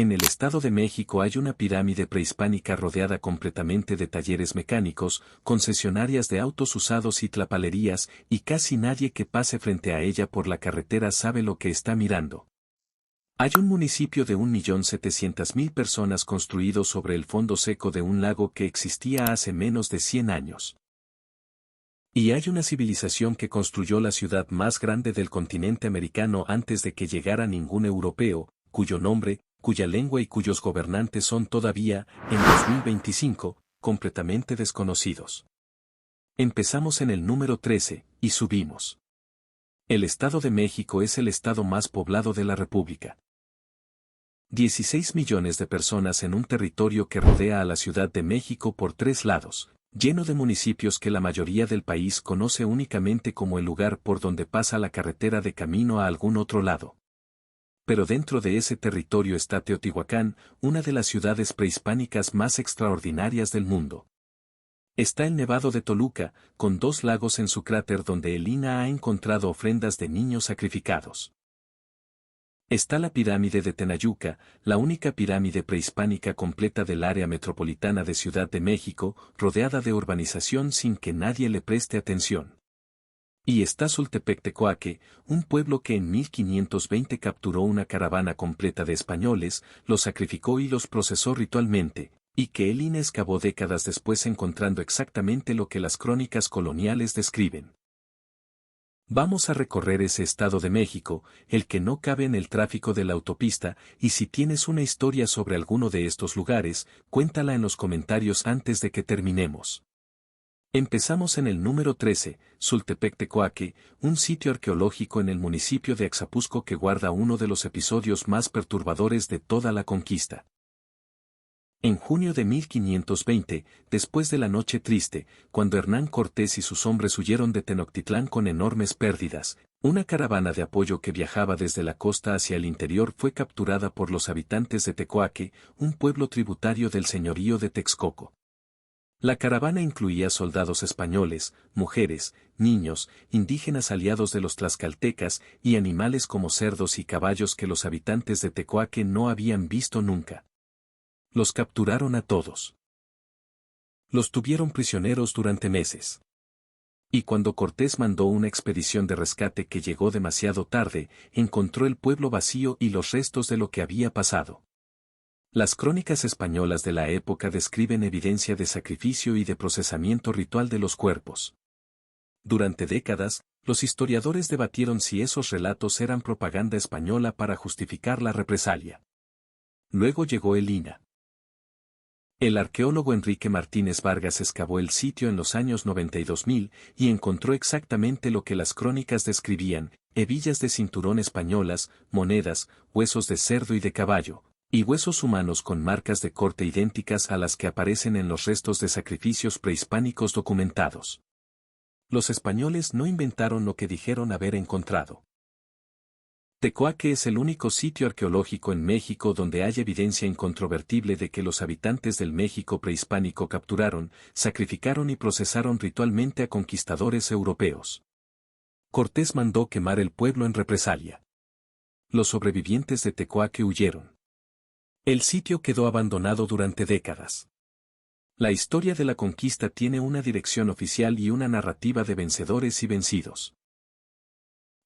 En el Estado de México hay una pirámide prehispánica rodeada completamente de talleres mecánicos, concesionarias de autos usados y tlapalerías, y casi nadie que pase frente a ella por la carretera sabe lo que está mirando. Hay un municipio de 1.700.000 personas construido sobre el fondo seco de un lago que existía hace menos de 100 años. Y hay una civilización que construyó la ciudad más grande del continente americano antes de que llegara ningún europeo, cuyo nombre, cuya lengua y cuyos gobernantes son todavía, en 2025, completamente desconocidos. Empezamos en el número 13, y subimos. El Estado de México es el estado más poblado de la República. 16 millones de personas en un territorio que rodea a la Ciudad de México por 3 lados, lleno de municipios que la mayoría del país conoce únicamente como el lugar por donde pasa la carretera de camino a algún otro lado. Pero dentro de ese territorio está Teotihuacán, una de las ciudades prehispánicas más extraordinarias del mundo. Está el Nevado de Toluca, con 2 lagos en su cráter donde el INAH ha encontrado ofrendas de niños sacrificados. Está la pirámide de Tenayuca, la única pirámide prehispánica completa del área metropolitana de Ciudad de México, rodeada de urbanización sin que nadie le preste atención. Y está Sultepec-Tecoaque, un pueblo que en 1520 capturó una caravana completa de españoles, los sacrificó y los procesó ritualmente, y que el INAH excavó décadas después encontrando exactamente lo que las crónicas coloniales describen. Vamos a recorrer ese Estado de México, el que no cabe en el tráfico de la autopista, y si tienes una historia sobre alguno de estos lugares, cuéntala en los comentarios antes de que terminemos. Empezamos en el número 13, Sultepec-Tecoaque, un sitio arqueológico en el municipio de Axapusco que guarda uno de los episodios más perturbadores de toda la conquista. En junio de 1520, después de la Noche Triste, cuando Hernán Cortés y sus hombres huyeron de Tenochtitlán con enormes pérdidas, una caravana de apoyo que viajaba desde la costa hacia el interior fue capturada por los habitantes de Tecoaque, un pueblo tributario del señorío de Texcoco. La caravana incluía soldados españoles, mujeres, niños, indígenas aliados de los tlaxcaltecas y animales como cerdos y caballos que los habitantes de Tecoaque no habían visto nunca. Los capturaron a todos. Los tuvieron prisioneros durante meses. Y cuando Cortés mandó una expedición de rescate que llegó demasiado tarde, encontró el pueblo vacío y los restos de lo que había pasado. Las crónicas españolas de la época describen evidencia de sacrificio y de procesamiento ritual de los cuerpos. Durante décadas, los historiadores debatieron si esos relatos eran propaganda española para justificar la represalia. Luego llegó el INAH. El arqueólogo Enrique Martínez Vargas excavó el sitio en los años 92.000 y encontró exactamente lo que las crónicas describían: hebillas de cinturón españolas, monedas, huesos de cerdo y de caballo, y huesos humanos con marcas de corte idénticas a las que aparecen en los restos de sacrificios prehispánicos documentados. Los españoles no inventaron lo que dijeron haber encontrado. Tecoaque es el único sitio arqueológico en México donde hay evidencia incontrovertible de que los habitantes del México prehispánico capturaron, sacrificaron y procesaron ritualmente a conquistadores europeos. Cortés mandó quemar el pueblo en represalia. Los sobrevivientes de Tecoaque huyeron. El sitio quedó abandonado durante décadas. La historia de la conquista tiene una dirección oficial y una narrativa de vencedores y vencidos.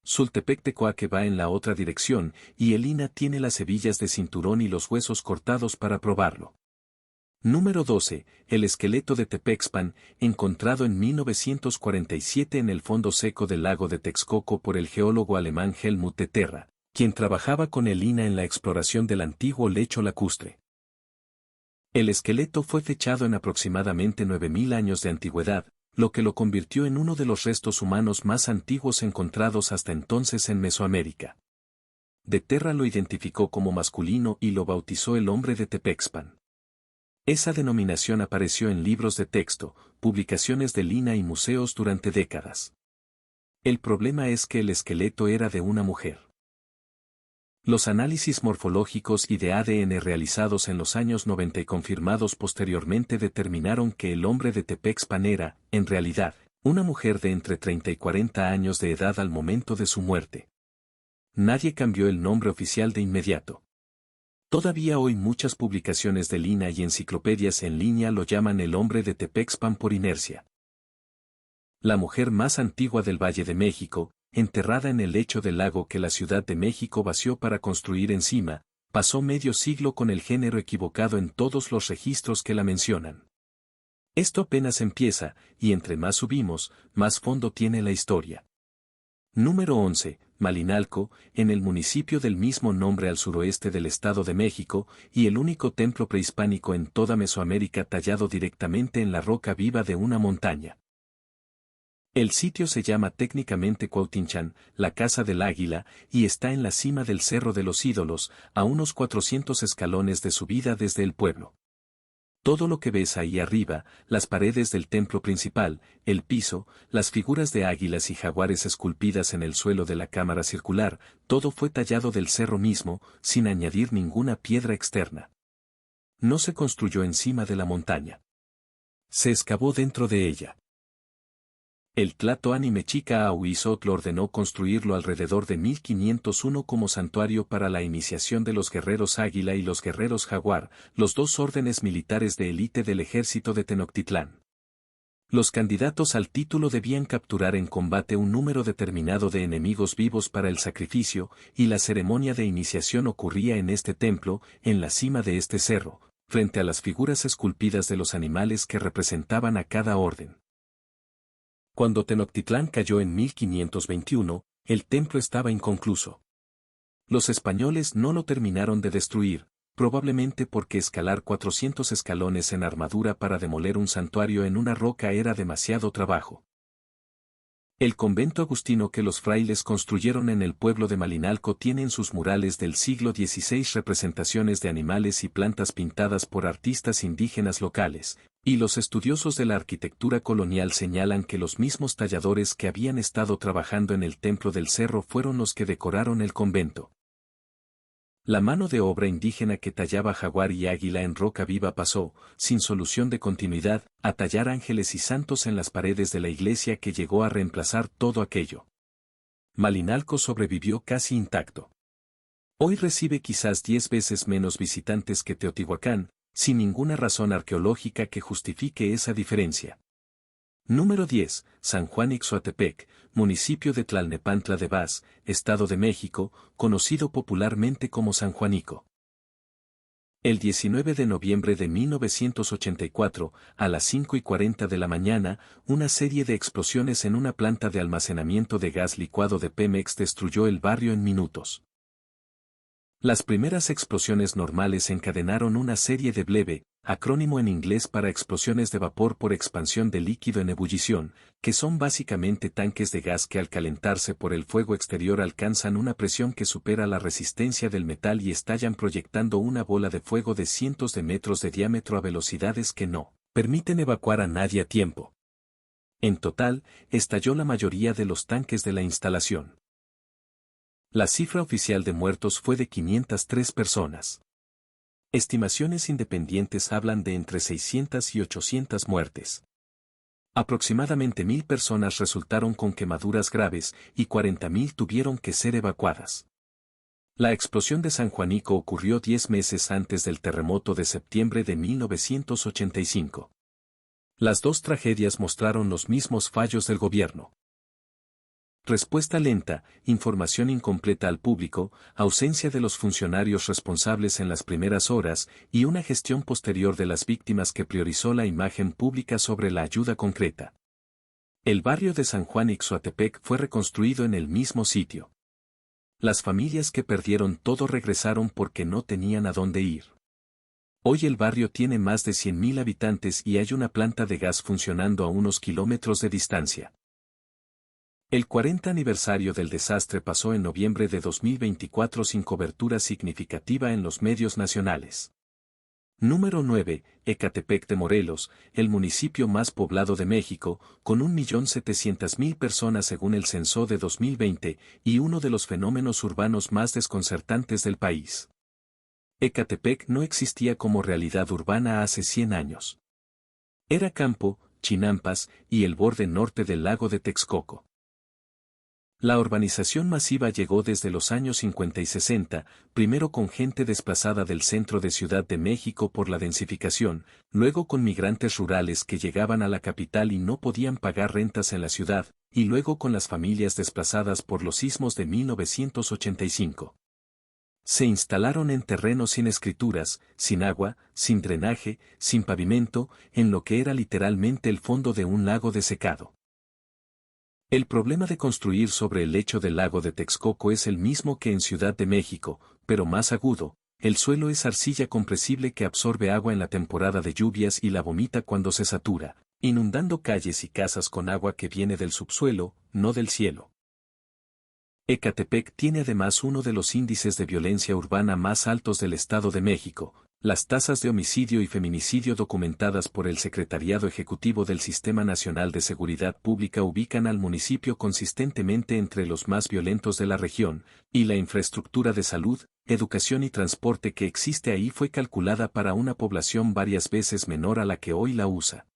Sultepec-Tecoaque va en la otra dirección, y el INAH tiene las hebillas de cinturón y los huesos cortados para probarlo. Número 12. El esqueleto de Tepexpan, encontrado en 1947 en el fondo seco del lago de Texcoco por el geólogo alemán Helmut de Terra, quien trabajaba con el INAH en la exploración del antiguo lecho lacustre. El esqueleto fue fechado en aproximadamente 9.000 años de antigüedad, lo que lo convirtió en uno de los restos humanos más antiguos encontrados hasta entonces en Mesoamérica. De Terra lo identificó como masculino y lo bautizó el hombre de Tepexpan. Esa denominación apareció en libros de texto, publicaciones del INAH y museos durante décadas. El problema es que el esqueleto era de una mujer. Los análisis morfológicos y de ADN realizados en los años 90 y confirmados posteriormente determinaron que el hombre de Tepexpan era, en realidad, una mujer de entre 30 y 40 años de edad al momento de su muerte. Nadie cambió el nombre oficial de inmediato. Todavía hoy muchas publicaciones de Lina y enciclopedias en línea lo llaman el hombre de Tepexpan por inercia. La mujer más antigua del Valle de México, enterrada en el lecho del lago que la Ciudad de México vació para construir encima, pasó medio siglo con el género equivocado en todos los registros que la mencionan. Esto apenas empieza, y entre más subimos, más fondo tiene la historia. Número 11. Malinalco, en el municipio del mismo nombre al suroeste del Estado de México, y el único templo prehispánico en toda Mesoamérica tallado directamente en la roca viva de una montaña. El sitio se llama técnicamente Cuautinchan, la Casa del Águila, y está en la cima del Cerro de los Ídolos, a unos 400 escalones de subida desde el pueblo. Todo lo que ves ahí arriba, las paredes del templo principal, el piso, las figuras de águilas y jaguares esculpidas en el suelo de la cámara circular, todo fue tallado del cerro mismo, sin añadir ninguna piedra externa. No se construyó encima de la montaña. Se excavó dentro de ella. El Tlatoani Mexica Ahuizotl ordenó construirlo alrededor de 1501 como santuario para la iniciación de los guerreros Águila y los guerreros Jaguar, los dos órdenes militares de élite del ejército de Tenochtitlán. Los candidatos al título debían capturar en combate un número determinado de enemigos vivos para el sacrificio, y la ceremonia de iniciación ocurría en este templo, en la cima de este cerro, frente a las figuras esculpidas de los animales que representaban a cada orden. Cuando Tenochtitlán cayó en 1521, el templo estaba inconcluso. Los españoles no lo terminaron de destruir, probablemente porque escalar 400 escalones en armadura para demoler un santuario en una roca era demasiado trabajo. El convento agustino que los frailes construyeron en el pueblo de Malinalco tiene en sus murales del siglo XVI representaciones de animales y plantas pintadas por artistas indígenas locales, y los estudiosos de la arquitectura colonial señalan que los mismos talladores que habían estado trabajando en el templo del cerro fueron los que decoraron el convento. La mano de obra indígena que tallaba jaguar y águila en roca viva pasó, sin solución de continuidad, a tallar ángeles y santos en las paredes de la iglesia que llegó a reemplazar todo aquello. Malinalco sobrevivió casi intacto. Hoy recibe quizás 10 veces menos visitantes que Teotihuacán, sin ninguna razón arqueológica que justifique esa diferencia. Número 10. San Juan Ixoatepec, municipio de Tlalnepantla de Vaz, Estado de México, conocido popularmente como San Juanico. El 19 de noviembre de 1984, a las 5:40 de la mañana, una serie de explosiones en una planta de almacenamiento de gas licuado de Pemex destruyó el barrio en minutos. Las primeras explosiones normales encadenaron una serie de BLEVE, acrónimo en inglés para explosiones de vapor por expansión de líquido en ebullición, que son básicamente tanques de gas que al calentarse por el fuego exterior alcanzan una presión que supera la resistencia del metal y estallan proyectando una bola de fuego de cientos de metros de diámetro a velocidades que no permiten evacuar a nadie a tiempo. En total, estalló la mayoría de los tanques de la instalación. La cifra oficial de muertos fue de 503 personas. Estimaciones independientes hablan de entre 600 y 800 muertes. Aproximadamente 1.000 personas resultaron con quemaduras graves y 40.000 tuvieron que ser evacuadas. La explosión de San Juanico ocurrió 10 meses antes del terremoto de septiembre de 1985. Las dos tragedias mostraron los mismos fallos del gobierno. Respuesta lenta, información incompleta al público, ausencia de los funcionarios responsables en las primeras horas y una gestión posterior de las víctimas que priorizó la imagen pública sobre la ayuda concreta. El barrio de San Juan Ixoatepec fue reconstruido en el mismo sitio. Las familias que perdieron todo regresaron porque no tenían a dónde ir. Hoy el barrio tiene más de 100.000 habitantes y hay una planta de gas funcionando a unos kilómetros de distancia. El 40 aniversario del desastre pasó en noviembre de 2024 sin cobertura significativa en los medios nacionales. Número 9. Ecatepec de Morelos, el municipio más poblado de México, con 1.700.000 personas según el censo de 2020, y uno de los fenómenos urbanos más desconcertantes del país. Ecatepec no existía como realidad urbana hace 100 años. Era campo, chinampas y el borde norte del lago de Texcoco. La urbanización masiva llegó desde los años 50 y 60, primero con gente desplazada del centro de Ciudad de México por la densificación, luego con migrantes rurales que llegaban a la capital y no podían pagar rentas en la ciudad, y luego con las familias desplazadas por los sismos de 1985. Se instalaron en terrenos sin escrituras, sin agua, sin drenaje, sin pavimento, en lo que era literalmente el fondo de un lago desecado. El problema de construir sobre el lecho del lago de Texcoco es el mismo que en Ciudad de México, pero más agudo. El suelo es arcilla compresible que absorbe agua en la temporada de lluvias y la vomita cuando se satura, inundando calles y casas con agua que viene del subsuelo, no del cielo. Ecatepec tiene además uno de los índices de violencia urbana más altos del Estado de México. Las tasas de homicidio y feminicidio documentadas por el Secretariado Ejecutivo del Sistema Nacional de Seguridad Pública ubican al municipio consistentemente entre los más violentos de la región, y la infraestructura de salud, educación y transporte que existe ahí fue calculada para una población varias veces menor a la que hoy la usa.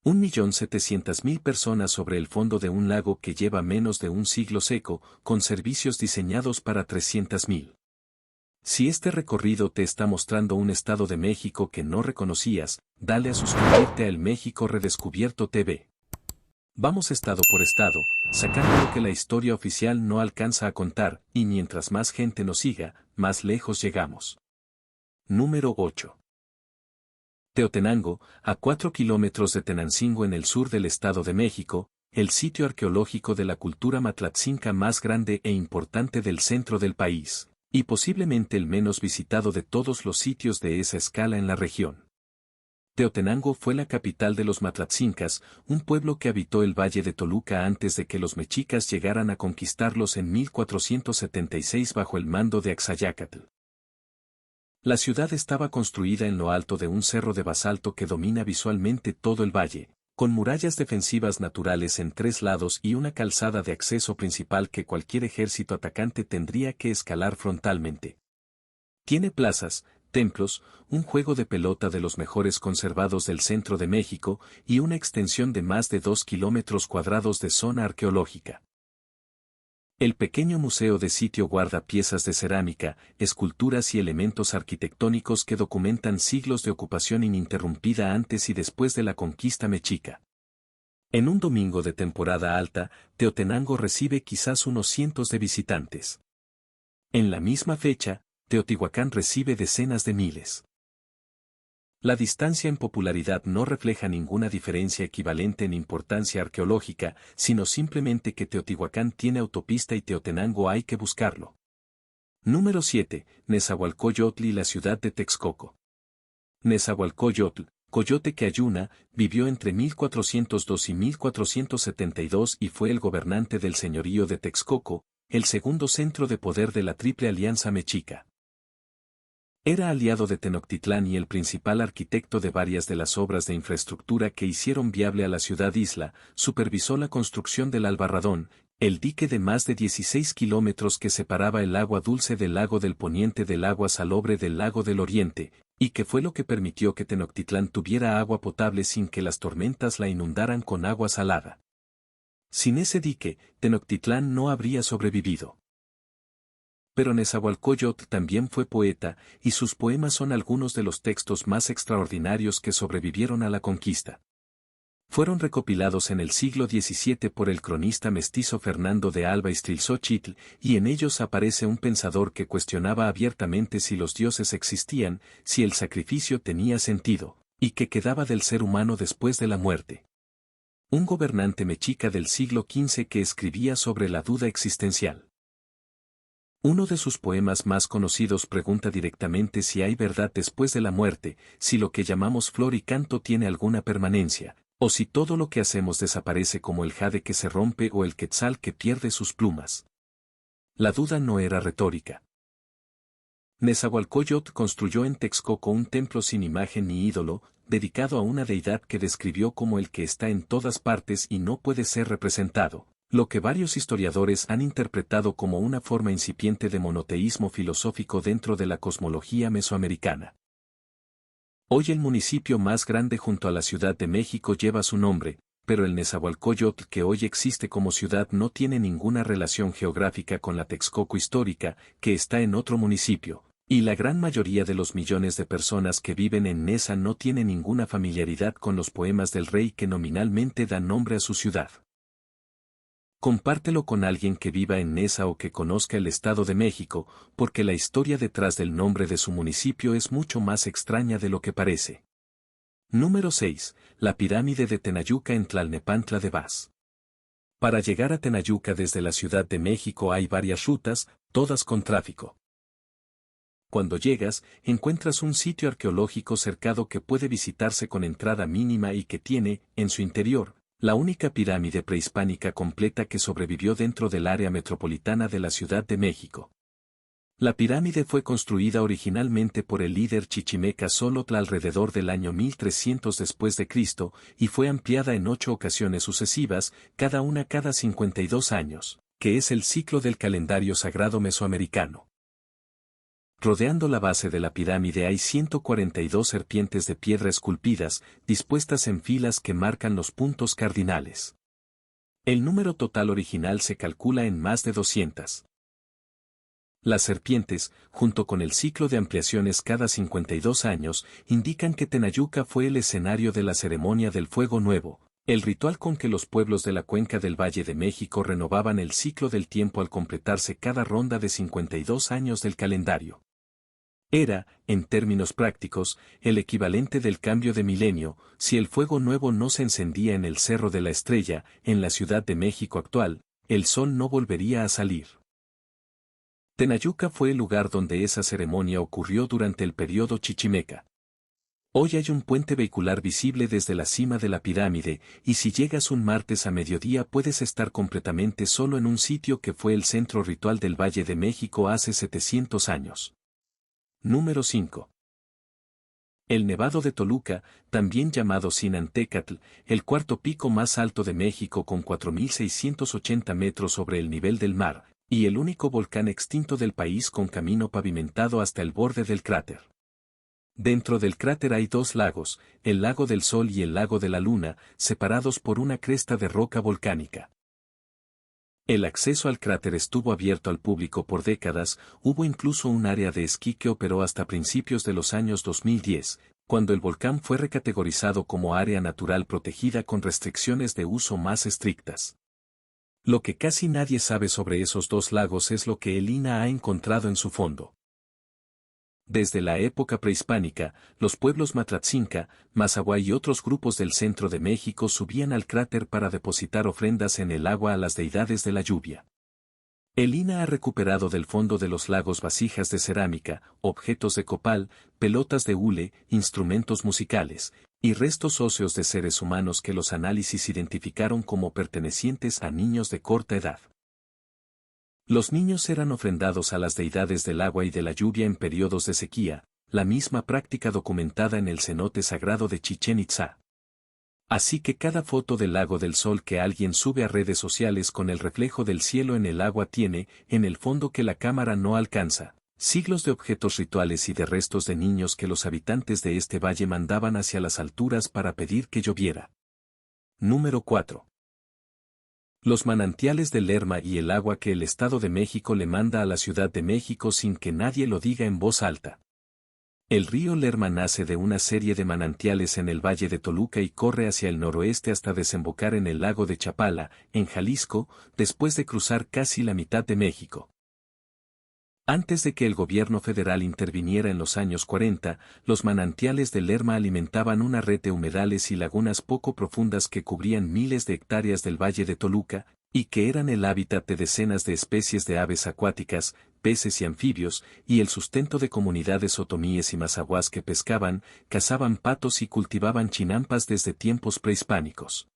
1.700.000 personas sobre el fondo de un lago que lleva menos de un siglo seco, con servicios diseñados para 300.000. Si este recorrido te está mostrando un Estado de México que no reconocías, dale a suscribirte a El México Redescubierto TV. Vamos estado por estado, sacando lo que la historia oficial no alcanza a contar, y mientras más gente nos siga, más lejos llegamos. Número 8. Teotenango, a 4 kilómetros de Tenancingo en el sur del Estado de México, el sitio arqueológico de la cultura matlatzinca más grande e importante del centro del país, y posiblemente el menos visitado de todos los sitios de esa escala en la región. Teotenango fue la capital de los matlatzincas, un pueblo que habitó el valle de Toluca antes de que los mexicas llegaran a conquistarlos en 1476 bajo el mando de Axayácatl. La ciudad estaba construida en lo alto de un cerro de basalto que domina visualmente todo el valle, con murallas defensivas naturales en 3 lados y una calzada de acceso principal que cualquier ejército atacante tendría que escalar frontalmente. Tiene plazas, templos, un juego de pelota de los mejores conservados del centro de México y una extensión de más de 2 kilómetros cuadrados de zona arqueológica. El pequeño museo de sitio guarda piezas de cerámica, esculturas y elementos arquitectónicos que documentan siglos de ocupación ininterrumpida antes y después de la conquista mexica. En un domingo de temporada alta, Teotenango recibe quizás unos cientos de visitantes. En la misma fecha, Teotihuacán recibe decenas de miles. La distancia en popularidad no refleja ninguna diferencia equivalente en importancia arqueológica, sino simplemente que Teotihuacán tiene autopista y Teotenango hay que buscarlo. Número 7. Nezahualcóyotl y la ciudad de Texcoco. Nezahualcóyotl, coyote que ayuna, vivió entre 1402 y 1472 y fue el gobernante del señorío de Texcoco, el segundo centro de poder de la Triple Alianza Mexica. Era aliado de Tenochtitlán y el principal arquitecto de varias de las obras de infraestructura que hicieron viable a la ciudad-isla, supervisó la construcción del Albarradón, el dique de más de 16 kilómetros que separaba el agua dulce del lago del Poniente del agua salobre del lago del Oriente, y que fue lo que permitió que Tenochtitlán tuviera agua potable sin que las tormentas la inundaran con agua salada. Sin ese dique, Tenochtitlán no habría sobrevivido. Pero Nezahualcóyotl también fue poeta, y sus poemas son algunos de los textos más extraordinarios que sobrevivieron a la conquista. Fueron recopilados en el siglo XVII por el cronista mestizo Fernando de Alba Ixtlilxóchitl, y en ellos aparece un pensador que cuestionaba abiertamente si los dioses existían, si el sacrificio tenía sentido, y qué quedaba del ser humano después de la muerte. Un gobernante mexica del siglo XV que escribía sobre la duda existencial. Uno de sus poemas más conocidos pregunta directamente si hay verdad después de la muerte, si lo que llamamos flor y canto tiene alguna permanencia, o si todo lo que hacemos desaparece como el jade que se rompe o el quetzal que pierde sus plumas. La duda no era retórica. Nezahualcóyotl construyó en Texcoco un templo sin imagen ni ídolo, dedicado a una deidad que describió como el que está en todas partes y no puede ser representado, lo que varios historiadores han interpretado como una forma incipiente de monoteísmo filosófico dentro de la cosmología mesoamericana. Hoy el municipio más grande junto a la Ciudad de México lleva su nombre, pero el Nezahualcóyotl que hoy existe como ciudad no tiene ninguna relación geográfica con la Texcoco histórica, que está en otro municipio, y la gran mayoría de los millones de personas que viven en Neza no tiene ninguna familiaridad con los poemas del rey que nominalmente dan nombre a su ciudad. Compártelo con alguien que viva en Neza o que conozca el Estado de México, porque la historia detrás del nombre de su municipio es mucho más extraña de lo que parece. Número 6. La pirámide de Tenayuca en Tlalnepantla de Vaz. Para llegar a Tenayuca desde la Ciudad de México hay varias rutas, todas con tráfico. Cuando llegas, encuentras un sitio arqueológico cercado que puede visitarse con entrada mínima y que tiene, en su interior, la única pirámide prehispánica completa que sobrevivió dentro del área metropolitana de la Ciudad de México. La pirámide fue construida originalmente por el líder chichimeca Xolotl alrededor del año 1300 después de Cristo y fue ampliada en 8 ocasiones sucesivas, cada una cada 52 años, que es el ciclo del calendario sagrado mesoamericano. Rodeando la base de la pirámide hay 142 serpientes de piedra esculpidas, dispuestas en filas que marcan los puntos cardinales. El número total original se calcula en más de 200. Las serpientes, junto con el ciclo de ampliaciones cada 52 años, indican que Tenayuca fue el escenario de la ceremonia del Fuego Nuevo, el ritual con que los pueblos de la cuenca del Valle de México renovaban el ciclo del tiempo al completarse cada ronda de 52 años del calendario. Era, en términos prácticos, el equivalente del cambio de milenio, si el fuego nuevo no se encendía en el Cerro de la Estrella, en la Ciudad de México actual, el sol no volvería a salir. Tenayuca fue el lugar donde esa ceremonia ocurrió durante el período chichimeca. Hoy hay un puente vehicular visible desde la cima de la pirámide, y si llegas un martes a mediodía puedes estar completamente solo en un sitio que fue el centro ritual del Valle de México hace 700 años. Número 5. El Nevado de Toluca, también llamado Sinantecatl, el cuarto pico más alto de México con 4.680 metros sobre el nivel del mar, y el único volcán extinto del país con camino pavimentado hasta el borde del cráter. Dentro del cráter hay 2 lagos, el Lago del Sol y el Lago de la Luna, separados por una cresta de roca volcánica. El acceso al cráter estuvo abierto al público por décadas, hubo incluso un área de esquí que operó hasta principios de los años 2010, cuando el volcán fue recategorizado como área natural protegida con restricciones de uso más estrictas. Lo que casi nadie sabe sobre esos 2 lagos es lo que el INAH ha encontrado en su fondo. Desde la época prehispánica, los pueblos Matlatzinca, Mazahua y otros grupos del centro de México subían al cráter para depositar ofrendas en el agua a las deidades de la lluvia. El INAH ha recuperado del fondo de los lagos vasijas de cerámica, objetos de copal, pelotas de hule, instrumentos musicales, y restos óseos de seres humanos que los análisis identificaron como pertenecientes a niños de corta edad. Los niños eran ofrendados a las deidades del agua y de la lluvia en periodos de sequía, la misma práctica documentada en el cenote sagrado de Chichén Itzá. Así que cada foto del Lago del Sol que alguien sube a redes sociales con el reflejo del cielo en el agua tiene, en el fondo que la cámara no alcanza, siglos de objetos rituales y de restos de niños que los habitantes de este valle mandaban hacia las alturas para pedir que lloviera. Número 4. Los manantiales de Lerma y el agua que el Estado de México le manda a la Ciudad de México sin que nadie lo diga en voz alta. El río Lerma nace de una serie de manantiales en el Valle de Toluca y corre hacia el noroeste hasta desembocar en el lago de Chapala, en Jalisco, después de cruzar casi la mitad de México. Antes de que el gobierno federal interviniera en los años 40, los manantiales de Lerma alimentaban una red de humedales y lagunas poco profundas que cubrían miles de hectáreas del Valle de Toluca, y que eran el hábitat de decenas de especies de aves acuáticas, peces y anfibios, y el sustento de comunidades otomíes y mazahuas que pescaban, cazaban patos y cultivaban chinampas desde tiempos prehispánicos.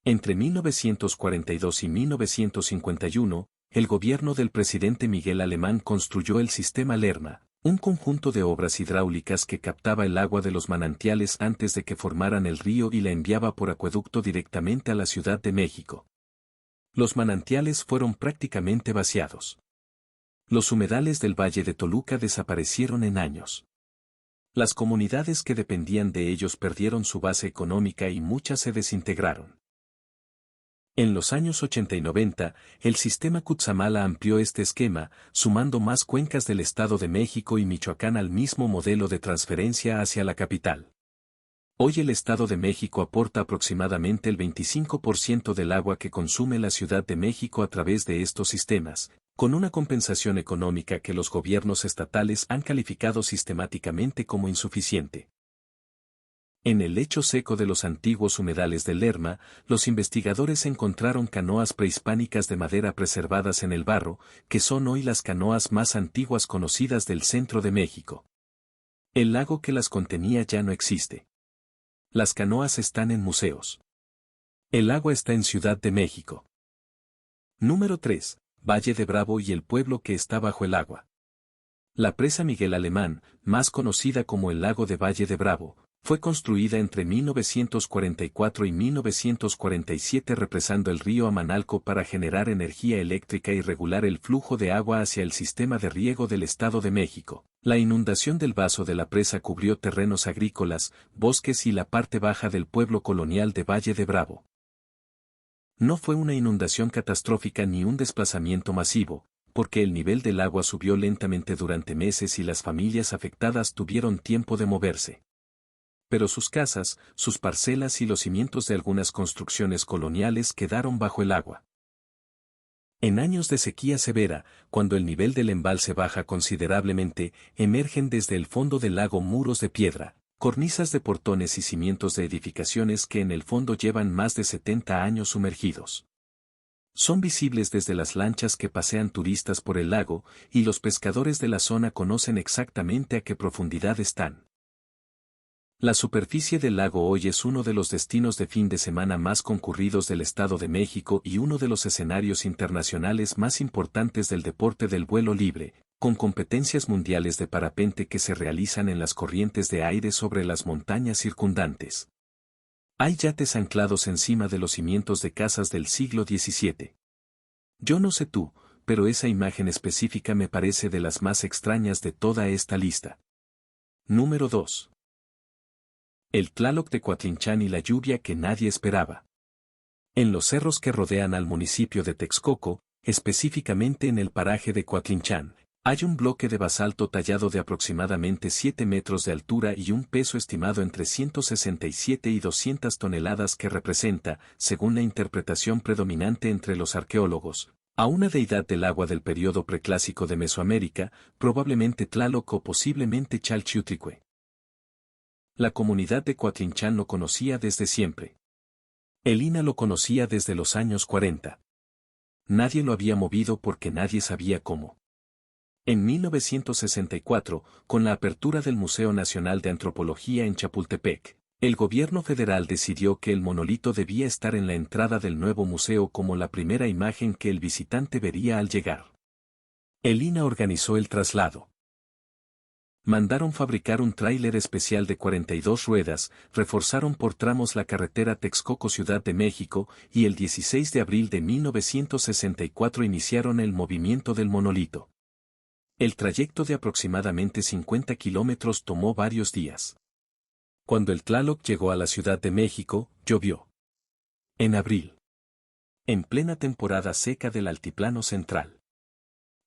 Entre 1942 y 1951, el gobierno del presidente Miguel Alemán construyó el sistema Lerma, un conjunto de obras hidráulicas que captaba el agua de los manantiales antes de que formaran el río y la enviaba por acueducto directamente a la Ciudad de México. Los manantiales fueron prácticamente vaciados. Los humedales del Valle de Toluca desaparecieron en años. Las comunidades que dependían de ellos perdieron su base económica y muchas se desintegraron. En los años 80 y 90, el sistema Cutzamala amplió este esquema, sumando más cuencas del Estado de México y Michoacán al mismo modelo de transferencia hacia la capital. Hoy el Estado de México aporta aproximadamente el 25% del agua que consume la Ciudad de México a través de estos sistemas, con una compensación económica que los gobiernos estatales han calificado sistemáticamente como insuficiente. En el lecho seco de los antiguos humedales del Lerma, los investigadores encontraron canoas prehispánicas de madera preservadas en el barro, que son hoy las canoas más antiguas conocidas del centro de México. El lago que las contenía ya no existe. Las canoas están en museos. El agua está en Ciudad de México. Número 3. Valle de Bravo y el pueblo que está bajo el agua. La presa Miguel Alemán, más conocida como el lago de Valle de Bravo, fue construida entre 1944 y 1947 represando el río Amanalco para generar energía eléctrica y regular el flujo de agua hacia el sistema de riego del Estado de México. La inundación del vaso de la presa cubrió terrenos agrícolas, bosques y la parte baja del pueblo colonial de Valle de Bravo. No fue una inundación catastrófica ni un desplazamiento masivo, porque el nivel del agua subió lentamente durante meses y las familias afectadas tuvieron tiempo de moverse. Pero sus casas, sus parcelas y los cimientos de algunas construcciones coloniales quedaron bajo el agua. En años de sequía severa, cuando el nivel del embalse baja considerablemente, emergen desde el fondo del lago muros de piedra, cornisas de portones y cimientos de edificaciones que en el fondo llevan más de 70 años sumergidos. Son visibles desde las lanchas que pasean turistas por el lago, y los pescadores de la zona conocen exactamente a qué profundidad están. La superficie del lago hoy es uno de los destinos de fin de semana más concurridos del Estado de México y uno de los escenarios internacionales más importantes del deporte del vuelo libre, con competencias mundiales de parapente que se realizan en las corrientes de aire sobre las montañas circundantes. Hay yates anclados encima de los cimientos de casas del siglo XVII. Yo no sé tú, pero esa imagen específica me parece de las más extrañas de toda esta lista. Número 2. El Tláloc de Coatlinchán y la lluvia que nadie esperaba. En los cerros que rodean al municipio de Texcoco, específicamente en el paraje de Coatlinchán, hay un bloque de basalto tallado de aproximadamente 7 metros de altura y un peso estimado entre 167 y 200 toneladas que representa, según la interpretación predominante entre los arqueólogos, a una deidad del agua del período preclásico de Mesoamérica, probablemente Tláloc o posiblemente Chalchiuhtlicue. La comunidad de Coatlinchán lo conocía desde siempre. El INAH lo conocía desde los años 40. Nadie lo había movido porque nadie sabía cómo. En 1964, con la apertura del Museo Nacional de Antropología en Chapultepec, el gobierno federal decidió que el monolito debía estar en la entrada del nuevo museo como la primera imagen que el visitante vería al llegar. El INAH organizó el traslado. Mandaron fabricar un tráiler especial de 42 ruedas, reforzaron por tramos la carretera Texcoco-Ciudad de México y el 16 de abril de 1964 iniciaron el movimiento del monolito. El trayecto de aproximadamente 50 kilómetros tomó varios días. Cuando el Tláloc llegó a la Ciudad de México, llovió. En abril. En plena temporada seca del altiplano central.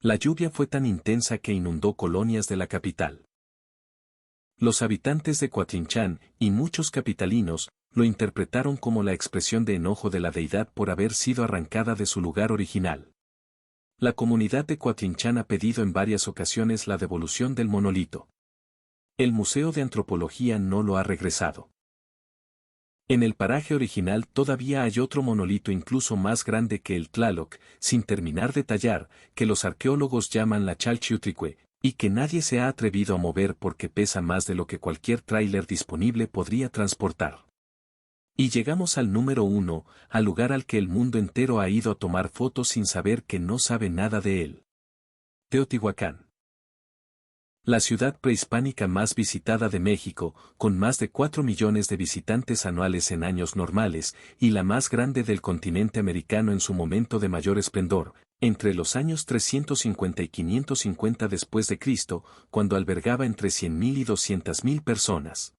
La lluvia fue tan intensa que inundó colonias de la capital. Los habitantes de Coatlinchán, y muchos capitalinos, lo interpretaron como la expresión de enojo de la deidad por haber sido arrancada de su lugar original. La comunidad de Coatlinchán ha pedido en varias ocasiones la devolución del monolito. El Museo de Antropología no lo ha regresado. En el paraje original todavía hay otro monolito incluso más grande que el Tláloc, sin terminar de tallar, que los arqueólogos llaman la Chalchiuhtlicue, y que nadie se ha atrevido a mover porque pesa más de lo que cualquier tráiler disponible podría transportar. Y llegamos al número 1, al lugar al que el mundo entero ha ido a tomar fotos sin saber que no sabe nada de él. Teotihuacán. La ciudad prehispánica más visitada de México, con más de 4 millones de visitantes anuales en años normales, y la más grande del continente americano en su momento de mayor esplendor, Entre los años 350 y 550 después de Cristo, cuando albergaba entre 100.000 y 200.000 personas.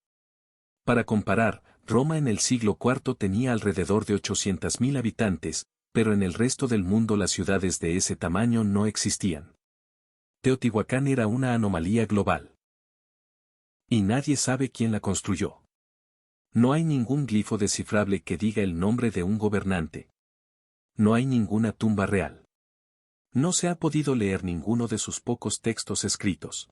Para comparar, Roma en el siglo IV tenía alrededor de 800.000 habitantes, pero en el resto del mundo las ciudades de ese tamaño no existían. Teotihuacán era una anomalía global. Y nadie sabe quién la construyó. No hay ningún glifo descifrable que diga el nombre de un gobernante. No hay ninguna tumba real. No se ha podido leer ninguno de sus pocos textos escritos.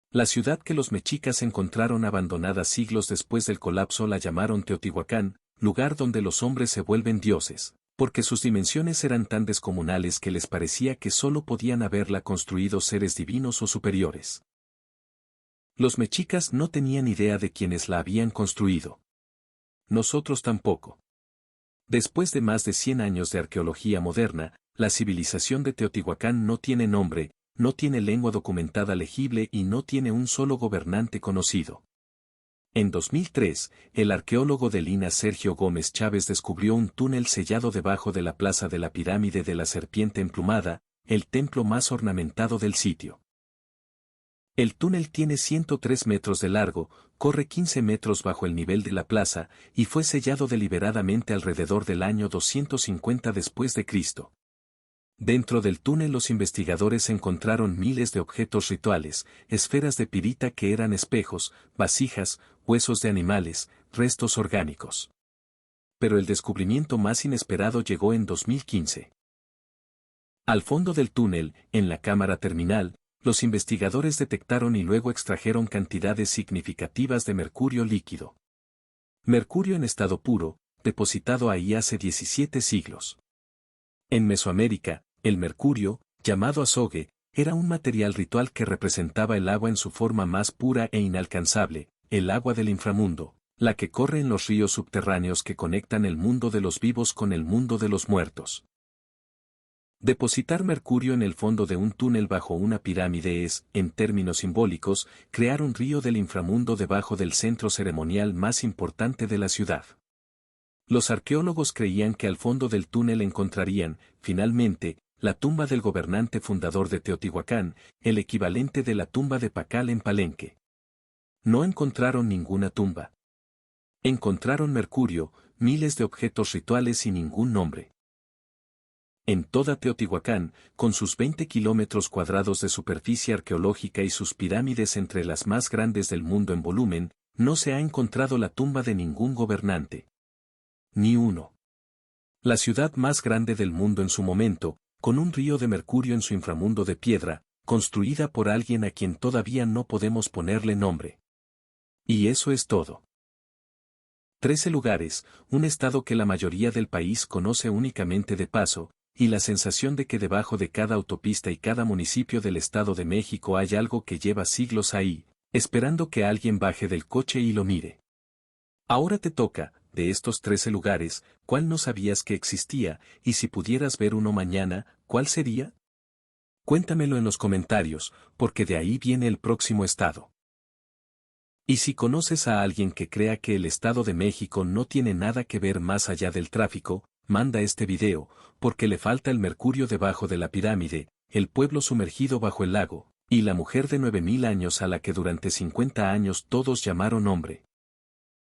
La ciudad que los mexicas encontraron abandonada siglos después del colapso la llamaron Teotihuacán, lugar donde los hombres se vuelven dioses, porque sus dimensiones eran tan descomunales que les parecía que solo podían haberla construido seres divinos o superiores. Los mexicas no tenían idea de quienes la habían construido. Nosotros tampoco. Después de más de 100 años de arqueología moderna, la civilización de Teotihuacán no tiene nombre, no tiene lengua documentada legible y no tiene un solo gobernante conocido. En 2003, el arqueólogo de Lina Sergio Gómez Chávez descubrió un túnel sellado debajo de la plaza de la pirámide de la Serpiente Emplumada, el templo más ornamentado del sitio. El túnel tiene 103 metros de largo, corre 15 metros bajo el nivel de la plaza y fue sellado deliberadamente alrededor del año 250 después de Cristo. Dentro del túnel los investigadores encontraron miles de objetos rituales, esferas de pirita que eran espejos, vasijas, huesos de animales, restos orgánicos. Pero el descubrimiento más inesperado llegó en 2015. Al fondo del túnel, en la cámara terminal, los investigadores detectaron y luego extrajeron cantidades significativas de mercurio líquido. Mercurio en estado puro, depositado ahí hace 17 siglos. En Mesoamérica, el mercurio, llamado azogue, era un material ritual que representaba el agua en su forma más pura e inalcanzable, el agua del inframundo, la que corre en los ríos subterráneos que conectan el mundo de los vivos con el mundo de los muertos. Depositar mercurio en el fondo de un túnel bajo una pirámide es, en términos simbólicos, crear un río del inframundo debajo del centro ceremonial más importante de la ciudad. Los arqueólogos creían que al fondo del túnel encontrarían, finalmente, la tumba del gobernante fundador de Teotihuacán, el equivalente de la tumba de Pacal en Palenque. No encontraron ninguna tumba. Encontraron mercurio, miles de objetos rituales y ningún nombre. En toda Teotihuacán, con sus 20 kilómetros cuadrados de superficie arqueológica y sus pirámides entre las más grandes del mundo en volumen, no se ha encontrado la tumba de ningún gobernante. Ni uno. La ciudad más grande del mundo en su momento, con un río de mercurio en su inframundo de piedra, construida por alguien a quien todavía no podemos ponerle nombre. Y eso es todo. 13 lugares, un estado que la mayoría del país conoce únicamente de paso, y la sensación de que debajo de cada autopista y cada municipio del Estado de México hay algo que lleva siglos ahí, esperando que alguien baje del coche y lo mire. Ahora te toca, de estos 13 lugares, ¿cuál no sabías que existía? Y si pudieras ver uno mañana, ¿cuál sería? Cuéntamelo en los comentarios, porque de ahí viene el próximo estado. Y si conoces a alguien que crea que el Estado de México no tiene nada que ver más allá del tráfico, manda este video, porque le falta el mercurio debajo de la pirámide, el pueblo sumergido bajo el lago, y la mujer de 9.000 años a la que durante 50 años todos llamaron hombre.